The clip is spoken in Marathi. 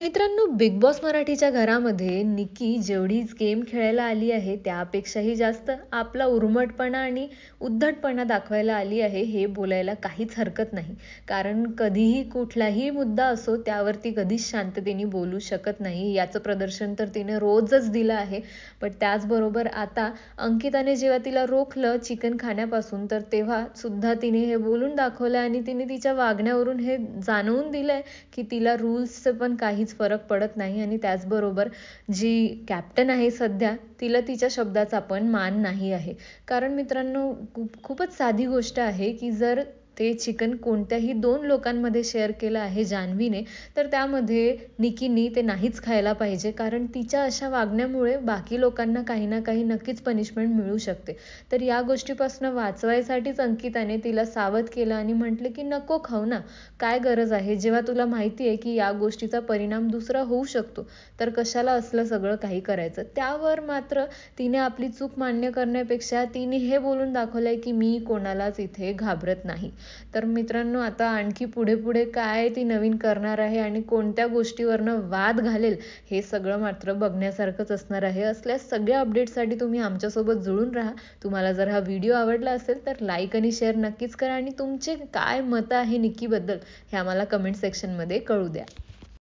मित्रांनो, बिग बॉस मराठीच्या घरामध्ये निकी जेवढी गेम खेळायला आली आहे त्यापेक्षाही जास्त आपला उर्मटपणा आणि उद्धटपणा दाखवायला आली आहे, हे बोलायला काहीच हरकत नाही. कारण कधीही कुठलाही मुद्दा असो त्यावरती कधीच शांततेने बोलू शकत नाही, याचं प्रदर्शन तर तिने रोजच दिलं आहे. पण त्याचबरोबर आता अंकिताने जेव्हा तिला रोखलं चिकन खाण्यापासून, तर तेव्हा सुद्धा तिने हे बोलून दाखवलं आणि तिने तिच्या वागण्यावरून हे जाणवून दिलंय की तिला रूल्सचं पण काहीच फरक पडत नाही. आणि त्याचबरोबर जी कॅप्टन आहे सध्या, तिला तिच्या शब्दाचा पण मान नाही आहे. कारण मित्रांनो, खूपच साधी गोष्ट आहे की जर ते चिकन कोणत्याही 2 लोकांमध्ये शेअर केलं आहे जान्हवीने, तर त्यामध्ये निकीनी ते नाहीच खायला पाहिजे. कारण तिच्या अशा वागण्यामुळे बाकी लोकांना काही ना काही नक्कीच पनिशमेंट मिळू शकते. तर या गोष्टीपासून वाचवायसाठीच अंकिताने तिला सावध केलं आणि म्हटलं की नको खाऊ ना, काय गरज आहे? जेव्हा तुला माहिती आहे की या गोष्टीचा परिणाम दुसरा होऊ शकतो, तर कशाला असलं सगळं काही करायचं? त्यावर मात्र तिने आपली चूक मान्य करण्यापेक्षा तिने हे बोलून दाखवलंय की मी कोणालाच इथे घाबरत नाही. तर मित्रांनो, आता आणखी पुढे पुढे काय ती नवीन करणार आहे आणि कोणत्या गोष्टीवरनं वाद घालेल, हे सगळं मात्र बघण्यासारखंच असणार आहे. असल्या सगळ्या अपडेट्ससाठी तुम्ही आमच्यासोबत जुळून राहा. तुम्हाला जर हा व्हिडिओ आवडला असेल तर लाईक आणि शेअर नक्कीच करा आणि तुमचे काय मतं आहे निकीबद्दल हे आम्हाला कमेंट सेक्शनमध्ये कळू द्या.